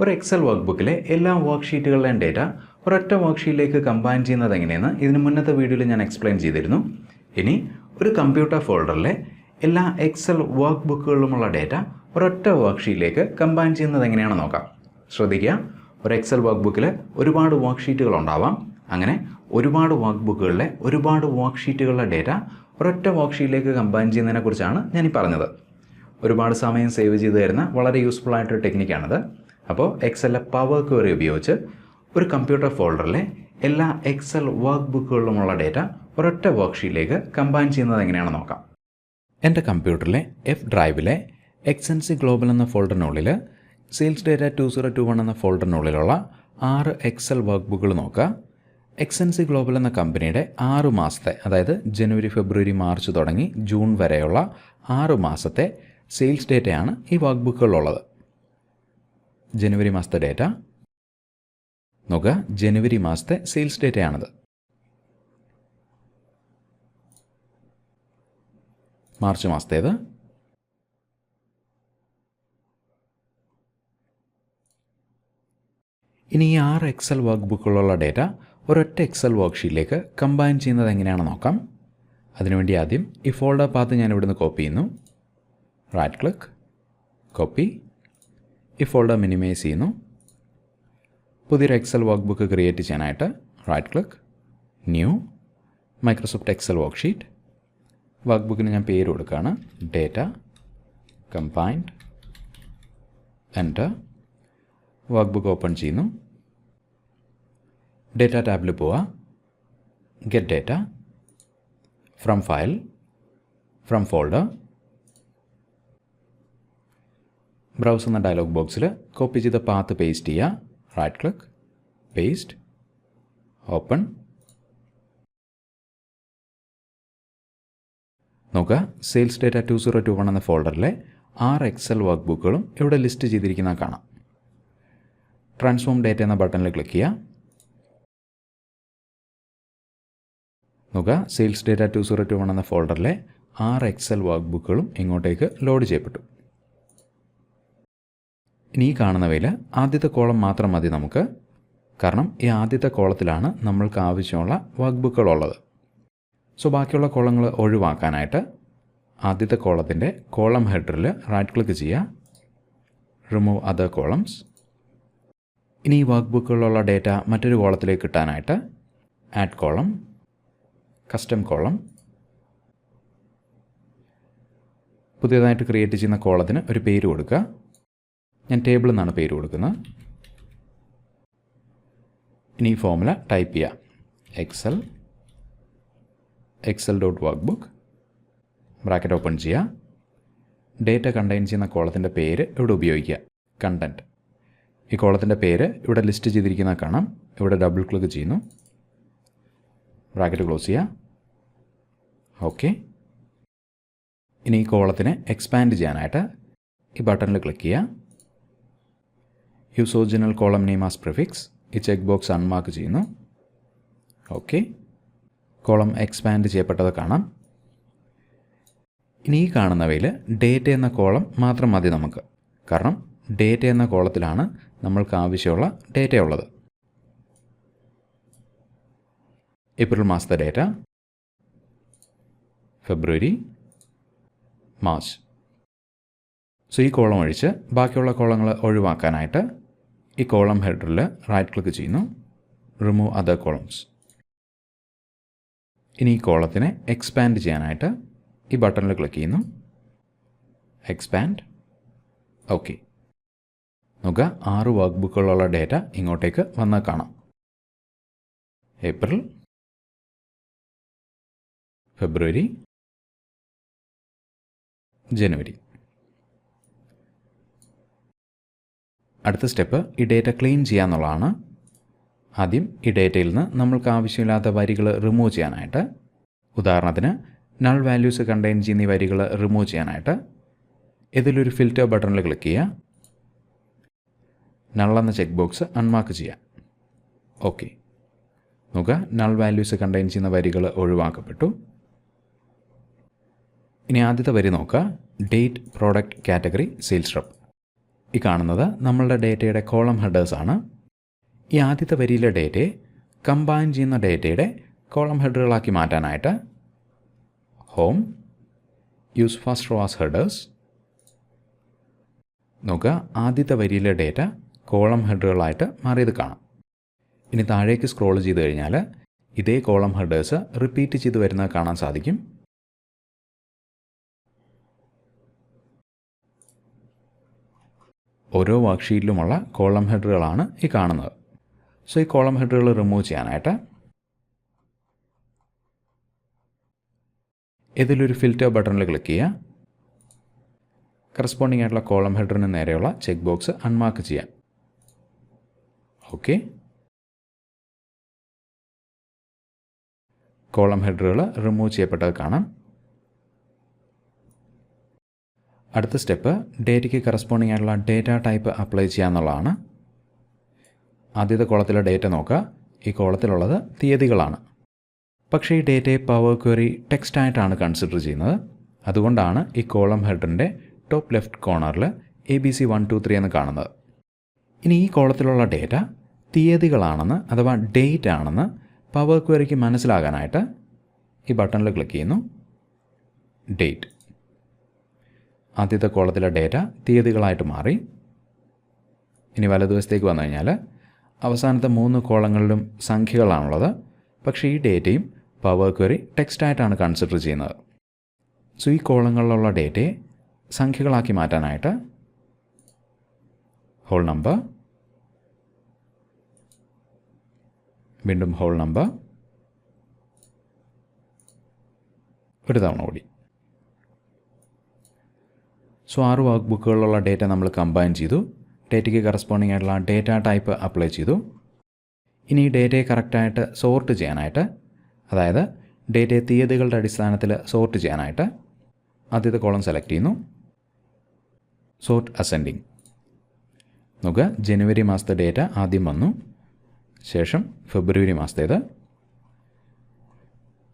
ഒരു എക്സൽ വർക്ക്ബുക്കിലെ എല്ലാ വർക്ക്ഷീറ്റുകളുടെയും ഡേറ്റ ഒരൊറ്റ വർക്ക്ഷീറ്റിലേക്ക് കമ്പൈൻ ചെയ്യുന്നത് എങ്ങനെയെന്ന് ഇതിന് മുന്നത്തെ വീഡിയോയിൽ ഞാൻ എക്സ്പ്ലെയിൻ ചെയ്തിരുന്നു. ഇനി ഒരു കമ്പ്യൂട്ടർ ഫോൾഡറിലെ എല്ലാ എക്സൽ വർക്ക്ബുക്കുകളിലുമുള്ള ഡേറ്റ ഒരൊറ്റ വർക്ക്ഷീറ്റിലേക്ക് കമ്പൈൻ ചെയ്യുന്നത് എങ്ങനെയാണെന്ന് നോക്കാം. ശ്രദ്ധിക്കുക, ഒരു എക്സൽ വർക്ക്ബുക്കിൽ ഒരുപാട് വർക്ക്ഷീറ്റുകൾ ഉണ്ടാവാം. അങ്ങനെ ഒരുപാട് വർക്ക്ബുക്കുകളിലെ ഒരുപാട് വർക്ക്ഷീറ്റുകളുടെ ഡേറ്റ ഒരൊറ്റ വർക്ക്ഷീറ്റിലേക്ക് കമ്പൈൻ ചെയ്യുന്നതിനെ കുറിച്ചാണ് ഞാനീ പറഞ്ഞത്. ഒരുപാട് സമയം സേവ് ചെയ്ത് തരുന്ന വളരെ യൂസ്ഫുൾ ആയിട്ടൊരു ടെക്നിക്കാണിത്. അപ്പോൾ എക്സലിലെ പവർ ക്വറി ഉപയോഗിച്ച് ഒരു കമ്പ്യൂട്ടർ ഫോൾഡറിലെ എല്ലാ എക്സൽ വർക്ക്ബുക്കുകളിലുമുള്ള ഡേറ്റ ഒരൊറ്റ വർക്ക്ഷീറ്റിലേക്ക് കമ്പൈൻ ചെയ്യുന്നത് എങ്ങനെയാണെന്ന് നോക്കാം. എൻ്റെ കമ്പ്യൂട്ടറിലെ എഫ് ഡ്രൈവിലെ എക്സൻസി ഗ്ലോബൽ എന്ന ഫോൾഡറിനുള്ളിൽ സെയിൽസ് ഡേറ്റ 2021 എന്ന ഫോൾഡറിനുള്ളിലുള്ള 6 എക്സൽ വർക്ക്ബുക്കുകൾ നോക്കുക. എക്സൻസി ഗ്ലോബൽ എന്ന കമ്പനിയുടെ 6 മാസത്തെ, അതായത് ജനുവരി, ഫെബ്രുവരി, മാർച്ച് തുടങ്ങി ജൂൺ വരെയുള്ള 6 മാസത്തെ സെയിൽസ് ഡേറ്റയാണ് ഈ വർക്ക്ബുക്കുകളിലുള്ളത്. ജനുവരി മാസത്തെ ഡേറ്റ നോക്കുക. ജനുവരി മാസത്തെ സെയിൽസ് ഡേറ്റയാണിത്. മാർച്ച് മാസത്തേത്. ഇനി ഈ 6 എക്സൽ വർക്ക്ബുക്കുകളുള്ള ഡേറ്റ ഒരൊറ്റ എക്സൽ വർക്ക്ഷീറ്റിലേക്ക് കമ്പൈൻ ചെയ്യുന്നത് എങ്ങനെയാണെന്ന് നോക്കാം. അതിനുവേണ്ടി ആദ്യം ഈ ഫോൾഡർ പാത്ത് ഞാൻ ഇവിടുന്ന് കോപ്പി ചെയ്യുന്നു. Right click, copy. ഈ ഫോൾഡർ മിനിമൈസ് ചെയ്യുന്നു. പുതിയൊരു എക്സൽ വർക്ക്ബുക്ക് ക്രിയേറ്റ് ചെയ്യാനായിട്ട് right click, new, Microsoft Excel worksheet. വർക്ക്ബുക്കിന് ഞാൻ പേര് കൊടുക്കുകയാണ്, data combined. Enter. Workbook open ചെയ്യുന്നു. ഡേറ്റ ടാബിൽ പോവുക. Get data, from file, from folder. Browse എന്ന ഡയലോഗ് ബോക്സിൽ കോപ്പി ചെയ്ത പാത്ത് പേസ്റ്റ് ചെയ്യുക. Right click, paste, open. നോക്കുക, സെയിൽസ് ഡേറ്റ 2021 എന്ന ഫോൾഡറിലെ 6 എക്സൽ വർക്ക്ബുക്കുകളും ഇവിടെ ലിസ്റ്റ് ചെയ്തിരിക്കുന്നത് കാണാം. ട്രാൻസ്ഫോം ഡേറ്റ എന്ന ബട്ടണിൽ ക്ലിക്ക് ചെയ്യുക. നോക്കുക, സെയിൽസ് ഡേറ്റ 2021 എന്ന ഫോൾഡറിലെ 6 എക്സൽ വർക്ക്ബുക്കുകളും ഇങ്ങോട്ടേക്ക് ലോഡ് ചെയ്യപ്പെട്ടു. ഇനി ഈ കാണുന്നവയിൽ ആദ്യത്തെ കോളം മാത്രം മതി നമുക്ക്. കാരണം ഈ ആദ്യത്തെ കോളത്തിലാണ് നമ്മൾക്ക് ആവശ്യമുള്ള വർക്ക്ബുക്കുകളുള്ളത്. സോ ബാക്കിയുള്ള കോളങ്ങൾ ഒഴിവാക്കാനായിട്ട് ആദ്യത്തെ കോളത്തിൻ്റെ കോളം ഹെഡറിൽ റൈറ്റ് ക്ലിക്ക് ചെയ്യുക. Remove other columns. ഇനി ഈ വർക്ക്ബുക്കുകളിലുള്ള ഡേറ്റ മറ്റൊരു കോളത്തിലേക്ക് കിട്ടാനായിട്ട് ആഡ് കോളം, കസ്റ്റം കോളം. പുതിയതായിട്ട് ക്രിയേറ്റ് ചെയ്യുന്ന കോളത്തിന് ഒരു പേര് കൊടുക്കുക. ഞാൻ ടേബിൾ എന്നാണ് പേര് കൊടുക്കുന്നത്. ഇനി ഈ ഫോർമുല ടൈപ്പ് ചെയ്യുക. Excel dot workbook, bracket open ചെയ്യുക. ഡേറ്റ കണ്ടെയ്ൻ ചെയ്യുന്ന കോളത്തിൻ്റെ പേര് ഇവിടെ ഉപയോഗിക്കുക, കണ്ടൻറ്റ്. ഈ കോളത്തിൻ്റെ പേര് ഇവിടെ ലിസ്റ്റ് ചെയ്തിരിക്കുന്നത് കാണാം. ഇവിടെ ഡബിൾ ക്ലിക്ക് ചെയ്യുന്നു. ബ്രാക്കറ്റ് ക്ലോസ് ചെയ്യുക. ഓക്കെ. ഇനി ഈ കോളത്തിനെ എക്സ്പാൻഡ് ചെയ്യാനായിട്ട് ഈ ബട്ടണിൽ ക്ലിക്ക് ചെയ്യുക. Use original column name as prefix. ഈ ചെക്ക് ബോക്സ് അൺമാർക്ക് ചെയ്യുന്നു. ഓക്കെ. കോളം എക്സ്പാൻഡ് ചെയ്യപ്പെട്ടത് കാണാം. ഇനി ഈ കാണുന്നവയിൽ ഡേറ്റ എന്ന കോളം മാത്രം മതി നമുക്ക്. കാരണം ഡേറ്റ എന്ന കോളത്തിലാണ് നമ്മൾക്ക് ആവശ്യമുള്ള ഡേറ്റ ഉള്ളത്. ഏപ്രിൽ മാസത്തെ ഡേറ്റ, ഫെബ്രുവരി, മാർച്ച്. സോ ഈ കോളം ഒഴിച്ച് ബാക്കിയുള്ള കോളങ്ങൾ ഒഴിവാക്കാനായിട്ട് ഈ കോളം ഹെഡറിൽ റൈറ്റ് ക്ലിക്ക് ചെയ്യുന്നു. Remove other columns. ഇനി ഈ കോളത്തിനെ എക്സ്പാൻഡ് ചെയ്യാനായിട്ട് ഈ ബട്ടണിൽ ക്ലിക്ക് ചെയ്യുന്നു. എക്സ്പാൻഡ്. ഓക്കെ. നോക്കുക, 6 വർക്ക്ബുക്കുകളുള്ള ഡേറ്റ ഇങ്ങോട്ടേക്ക് വന്നാൽ കാണാം. ഏപ്രിൽ, ഫെബ്രുവരി, ജനുവരി. അടുത്ത സ്റ്റെപ്പ് ഈ ഡേറ്റ ക്ലീൻ ചെയ്യാന്നുള്ളതാണ്. ആദ്യം ഈ ഡേറ്റയിൽ നിന്ന് നമ്മൾക്ക് ആവശ്യമില്ലാത്ത വരികൾ റിമൂവ് ചെയ്യാനായിട്ട്, ഉദാഹരണത്തിന് നൾ വാല്യൂസ് കണ്ടെയ്ൻ ചെയ്യുന്ന ഈ വരികൾ റിമൂവ് ചെയ്യാനായിട്ട് ഇതിലൊരു ഫിൽറ്റർ ബട്ടണിൽ ക്ലിക്ക് ചെയ്യുക. നൾ എന്ന ചെക്ക് ബോക്സ് അൺമാർക്ക് ചെയ്യാം. ഓക്കെ. നോക്കുക, നൾ വാല്യൂസ് കണ്ടെയ്ൻ ചെയ്യുന്ന വരികൾ ഒഴിവാക്കപ്പെട്ടു. ഇനി ആദ്യത്തെ വരി നോക്കുക, date, product, category, sales rep. ഈ കാണുന്നത് നമ്മളുടെ ഡേറ്റയുടെ കോളം ഹെഡേഴ്സാണ്. ഈ ആദ്യത്തെ വരിയിലെ ഡേറ്റയെ കമ്പൈൻ ചെയ്യുന്ന ഡേറ്റയുടെ കോളം ഹെഡറുകളാക്കി മാറ്റാനായിട്ട് home, use first row as headers. നോക്കുക, ആദ്യത്തെ വരിയിലെ ഡേറ്റ കോളം ഹെഡറുകളായിട്ട് മാറിയത് കാണാം. ഇനി താഴേക്ക് സ്ക്രോൾ ചെയ്ത് കഴിഞ്ഞാൽ ഇതേ കോളം ഹെഡേഴ്സ് റിപ്പീറ്റ് ചെയ്ത് വരുന്നത് കാണാൻ സാധിക്കും. ഓരോ വർക്ക്ഷീറ്റിലുമുള്ള കോളം ഹെഡറുകളാണ് ഈ കാണുന്നത്. സോ ഈ കോളം ഹെഡറുകൾ റിമൂവ് ചെയ്യാനായിട്ട് ഇതിലൊരു ഫിൽറ്റർ ബട്ടണിൽ ക്ലിക്ക് ചെയ്യുക. കറസ്പോണ്ടിങ് ആയിട്ടുള്ള കോളം ഹെഡറിന് നേരെയുള്ള ചെക്ക് ബോക്സ് അൺമാർക്ക് ചെയ്യാം. ഓക്കെ, കോളം ഹെഡറുകൾ റിമൂവ് ചെയ്യപ്പെട്ടത് കാണാം. അടുത്ത സ്റ്റെപ്പ് ഡേറ്റയ്ക്ക് കറസ്പോണ്ടിങ് ആയിട്ടുള്ള ഡേറ്റ ടൈപ്പ് അപ്ലൈ ചെയ്യുക എന്നുള്ളതാണ്. ആദ്യത്തെ കോളത്തിലെ ഡേറ്റ നോക്കുക. ഈ കോളത്തിലുള്ളത് തീയതികളാണ്. പക്ഷേ ഈ ഡേറ്റയെ പവർ ക്വറി ടെക്സ്റ്റ് ആയിട്ടാണ് കൺസിഡർ ചെയ്യുന്നത്. അതുകൊണ്ടാണ് ഈ കോളം ഹെഡറിൻ്റെ ടോപ്പ് ലെഫ്റ്റ് കോർണറിൽ ABC 1 2 3 എന്ന് കാണുന്നത്. ഇനി ഈ കോളത്തിലുള്ള ഡേറ്റ തീയതികളാണെന്ന് അഥവാ ഡേറ്റ് ആണെന്ന് പവർ ക്വറിക്ക് മനസ്സിലാകാനായിട്ട് ഈ ബട്ടണിൽ ക്ലിക്ക് ചെയ്യുന്നു. ഡേറ്റ്. ആദ്യത്തെ കോളത്തിലെ ഡേറ്റ തീയതികളായിട്ട് മാറി. ഇനി വലതുവശത്തേക്ക് വന്നു കഴിഞ്ഞാൽ അവസാനത്തെ 3 കോളങ്ങളിലും സംഖ്യകളാണുള്ളത്. പക്ഷേ ഈ ഡേറ്റയും പവർ ക്വറി ടെക്സ്റ്റായിട്ടാണ് കൺസിഡർ ചെയ്യുന്നത്. സോ ഈ കോളങ്ങളിലുള്ള ഡേറ്റയെ സംഖ്യകളാക്കി മാറ്റാനായിട്ട് ഹോൾ നമ്പർ, വീണ്ടും ഹോൾ നമ്പർ, ഒരു തവണ കൂടി. സോ 6 വർക്ക് ബുക്കുകളിലുള്ള ഡേറ്റ നമ്മൾ കമ്പൈൻ ചെയ്തു. ഡേറ്റയ്ക്ക് കറസ്പോണ്ടിങ് ആയിട്ടുള്ള ഡേറ്റ ടൈപ്പ് അപ്ലൈ ചെയ്തു. ഇനി ഈ ഡേറ്റയെ കറക്റ്റായിട്ട് സോർട്ട് ചെയ്യാനായിട്ട്, അതായത് ഡേറ്റയെ തീയതികളുടെ അടിസ്ഥാനത്തിൽ സോർട്ട് ചെയ്യാനായിട്ട് ആദ്യത്തെ കോളം സെലക്ട് ചെയ്യുന്നു. Sort ascending. നോക്കുക, ജനുവരി മാസത്തെ ഡേറ്റ ആദ്യം വന്നു, ശേഷം ഫെബ്രുവരി മാസത്തേത്,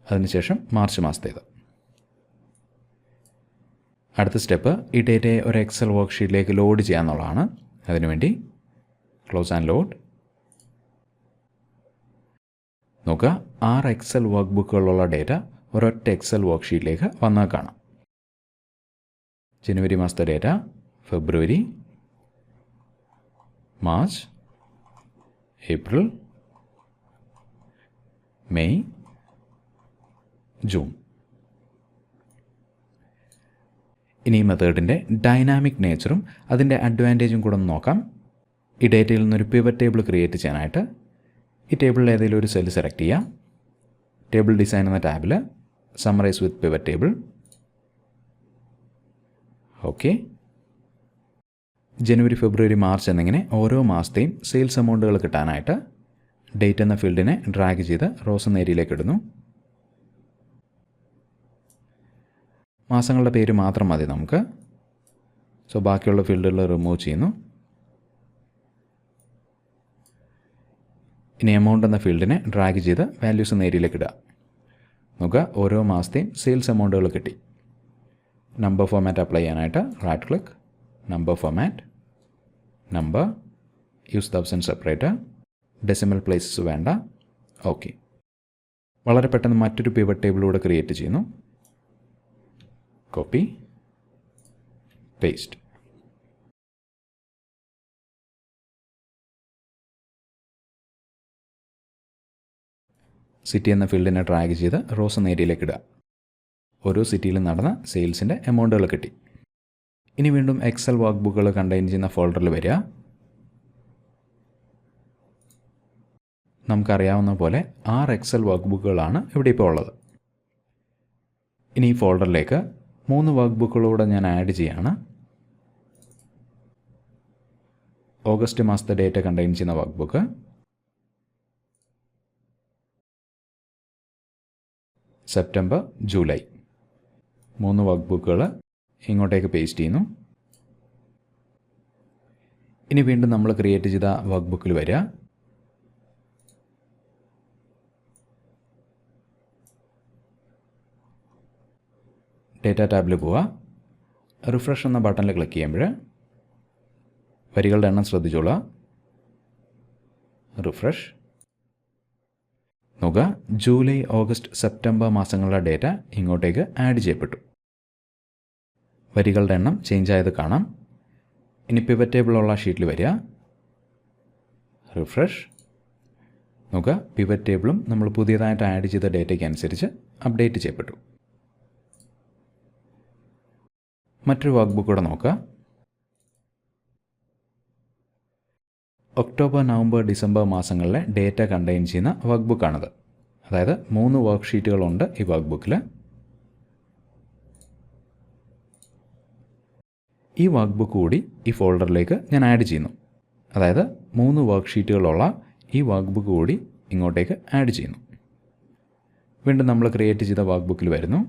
അതിനുശേഷം മാർച്ച് മാസത്തേത്. അടുത്ത സ്റ്റെപ്പ് ഈ ഡേറ്റയെ ഒരു എക്സൽ വർക്ക്ഷീറ്റിലേക്ക് ലോഡ് ചെയ്യാന്നുള്ളതാണ്. അതിനുവേണ്ടി ക്ലോസ് ആൻഡ് ലോഡ്. നോക്കുക, 6 എക്സൽ വർക്ക് ബുക്കുകളുള്ള ഡേറ്റ ഒരൊറ്റ എക്സൽ വർക്ക്ഷീറ്റിലേക്ക് വന്നാൽ കാണാം. ജനുവരി മാസത്തെ ഡേറ്റ, ഫെബ്രുവരി, മാർച്ച്, ഏപ്രിൽ, മെയ്, ജൂൺ. ഇനി ഈ മെത്തേഡിൻ്റെ ഡൈനാമിക് നേച്ചറും അതിൻ്റെ അഡ്വാൻറ്റേജും കൂടെ ഒന്ന് നോക്കാം. ഈ ഡേറ്റയിൽ നിന്നൊരു പിവറ്റ് ടേബിൾ ക്രിയേറ്റ് ചെയ്യാനായിട്ട് ഈ ടേബിളിൽ ഏതെങ്കിലും ഒരു സെല്ല് സെലക്ട് ചെയ്യാം. ടേബിൾ ഡിസൈൻ എന്ന ടാബിൽ സമ്മറൈസ് വിത്ത് പിവറ്റ് ടേബിൾ. ഓക്കെ, ജനുവരി, ഫെബ്രുവരി, മാർച്ച് എന്നിങ്ങനെ ഓരോ മാസത്തെയും സെയിൽസ് എമൗണ്ടുകൾ കിട്ടാനായിട്ട് ഡേറ്റ് എന്ന ഫീൽഡിനെ ഡ്രാഗ് ചെയ്ത് റോസ് എന്ന ഏരിയയിലേക്ക് ഇടുന്നു. മാസങ്ങളുടെ പേര് മാത്രം മതി നമുക്ക്. സോ ബാക്കിയുള്ള ഫീൽഡുകൾ റിമൂവ് ചെയ്യുന്നു. ഇനി എമൗണ്ട് എന്ന ഫീൽഡിനെ ഡ്രാഗ് ചെയ്ത് വാല്യൂസ് എന്ന ഏരിയയിലേക്ക് ഇടുക. നോക്കുക, ഓരോ മാസത്തെയും സെയിൽസ് എമൗണ്ടുകൾ കിട്ടി. നമ്പർ ഫോർമാറ്റ് അപ്ലൈ ചെയ്യാനായിട്ട് right click, number format, number, use thousand separator, decimal places വേണ്ട. ഓക്കെ, വളരെ പെട്ടെന്ന് മറ്റൊരു പിവറ്റ് ടേബിളൂടെ ക്രിയേറ്റ് ചെയ്യുന്നു. Copy, paste. സിറ്റി എന്ന ഫീൽഡിനെ ഡ്രാഗ് ചെയ്ത് റോസ് എന്ന ഏരിയയിലേക്ക് ഇടുക. ഓരോ സിറ്റിയിലും നടന്ന സെയിൽസിൻ്റെ എമൗണ്ടുകൾ കിട്ടി. ഇനി വീണ്ടും എക്സൽ വർക്ക് ബുക്കുകൾ കണ്ടെയ്ൻ ചെയ്യുന്ന ഫോൾഡറിൽ വരിക. നമുക്കറിയാവുന്ന പോലെ 6 എക്സൽ വർക്ക് ബുക്കുകളാണ് ഇവിടെ ഇപ്പോൾ ഉള്ളത്. ഇനി ഈ ഫോൾഡറിലേക്ക് 3 വർക്ക് ബുക്കുകളൂടെ ഞാൻ ആഡ് ചെയ്യുകയാണ്. ഓഗസ്റ്റ് മാസത്തെ ഡേറ്റ കണ്ടെയ്ൻ ചെയ്യുന്ന work book, September, July, 3 work ബുക്കുകൾ ഇങ്ങോട്ടേക്ക് പേസ്റ്റ് ചെയ്യുന്നു. ഇനി വീണ്ടും നമ്മൾ ക്രിയേറ്റ് ചെയ്ത വർക്ക് ബുക്കിൽ വരിക. ഡേറ്റ ടാബിൽ പോവുക. റിഫ്രഷ് എന്ന ബട്ടണിൽ ക്ലിക്ക് ചെയ്യുമ്പോൾ വരികളുടെ എണ്ണം ശ്രദ്ധിച്ചോളാം. റിഫ്രഷ്. നോക്കുക, ജൂലൈ, ഓഗസ്റ്റ്, സെപ്റ്റംബർ മാസങ്ങളുടെ ഡേറ്റ ഇങ്ങോട്ടേക്ക് ആഡ് ചെയ്യപ്പെട്ടു. വരികളുടെ എണ്ണം ചേഞ്ച് ആയത് കാണാം. ഇനി പിവറ്റ് ടേബിളുള്ള ഷീറ്റിൽ വരിക. റിഫ്രഷ്. നോക്കുക, പിവറ്റ് ടേബിളും നമ്മൾ പുതിയതായിട്ട് ആഡ് ചെയ്ത ഡേറ്റയ്ക്ക് അനുസരിച്ച് അപ്ഡേറ്റ് ചെയ്യപ്പെട്ടു. മറ്റൊരു വർക്ക് ബുക്ക് കൂടെ നോക്കുക. ഒക്ടോബർ, നവംബർ, ഡിസംബർ മാസങ്ങളിലെ ഡേറ്റ കണ്ടെയ്ൻ ചെയ്യുന്ന വർക്ക് ബുക്കാണിത്. അതായത് 3 വർക്ക് ഷീറ്റുകളുണ്ട് ഈ വർക്ക് ബുക്കിൽ. ഈ വർക്ക് ബുക്ക് കൂടി ഈ ഫോൾഡറിലേക്ക് ഞാൻ ആഡ് ചെയ്യുന്നു. അതായത് 3 വർക്ക് ഷീറ്റുകളുള്ള ഈ വർക്ക് ബുക്ക് കൂടി ഇങ്ങോട്ടേക്ക് ആഡ് ചെയ്യുന്നു. വീണ്ടും നമ്മൾ ക്രിയേറ്റ് ചെയ്ത വർക്ക് ബുക്കിൽ വരുന്നു.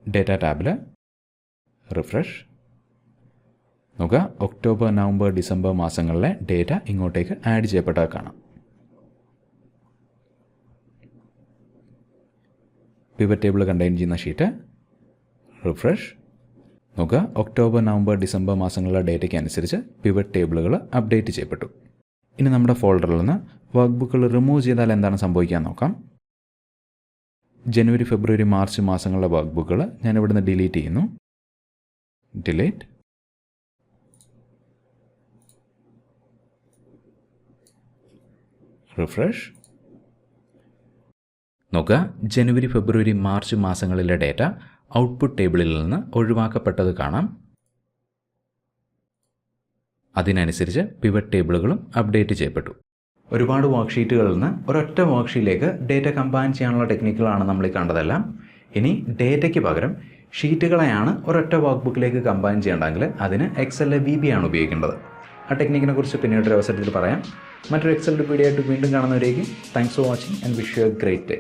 ഡേറ്റ ടാബിൽ റിഫ്രഷ്. നോക്കുക, ഒക്ടോബർ, നവംബർ, ഡിസംബർ മാസങ്ങളിലെ ഡേറ്റ ഇങ്ങോട്ടേക്ക് ആഡ് ചെയ്യപ്പെട്ടത് കാണാം. പിവറ്റ് ടേബിൾ കണ്ടെയ്ൻ ചെയ്യുന്ന ഷീറ്റ്. റിഫ്രഷ്. നോക്കുക, ഒക്ടോബർ, നവംബർ, ഡിസംബർ മാസങ്ങളിലെ ഡേറ്റയ്ക്ക് അനുസരിച്ച് പിവറ്റ് ടേബിളുകൾ അപ്ഡേറ്റ് ചെയ്യപ്പെട്ടു. ഇനി നമ്മുടെ ഫോൾഡറിൽ നിന്ന് വർക്ക് ബുക്കുകൾ റിമൂവ് ചെയ്താൽ എന്താണ് സംഭവിക്കാൻ നോക്കാം. ജനുവരി, ഫെബ്രുവരി, മാർച്ച് മാസങ്ങളിലെ വർക്ക് ബുക്കുകൾ ഞാൻ ഇവിടുന്ന് ഡിലീറ്റ് ചെയ്യുന്നു. ഡിലീറ്റ്. റിഫ്രഷ്. നോക്കുക, ജനുവരി, ഫെബ്രുവരി, മാർച്ച് മാസങ്ങളിലെ ഡേറ്റ ഔട്ട്പുട്ട് ടേബിളിൽ നിന്ന് ഒഴിവാക്കപ്പെട്ടത് കാണാം. അതിനനുസരിച്ച് പിവറ്റ് ടേബിളുകളും അപ്ഡേറ്റ് ചെയ്യപ്പെട്ടു. ഒരുപാട് വർക്ക്ഷീറ്റുകളിൽ നിന്ന് ഒരൊറ്റ വർക്ക്ഷീറ്റിലേക്ക് ഡേറ്റ കമ്പൈൻ ചെയ്യാനുള്ള ടെക്നിക്കുകളാണ് നമ്മൾ ഈ കണ്ടതെല്ലാം. ഇനി ഡേറ്റയ്ക്ക് പകരം ഷീറ്റുകളെയാണ് ഒരൊറ്റ വർക്ക് ബുക്കിലേക്ക് കമ്പൈൻ ചെയ്യേണ്ടെങ്കിൽ അതിന് എക്സലിലെ VB ആണ് ഉപയോഗിക്കേണ്ടത്. ആ ടെക്നിക്കിനെ കുറിച്ച് പിന്നീടൊരു അവസരത്തിൽ പറയാം. മറ്റൊരു എക്സൽ വീഡിയോ ആയിട്ട് വീണ്ടും കാണുന്നവരേക്കും thanks for watching and wish you a great day.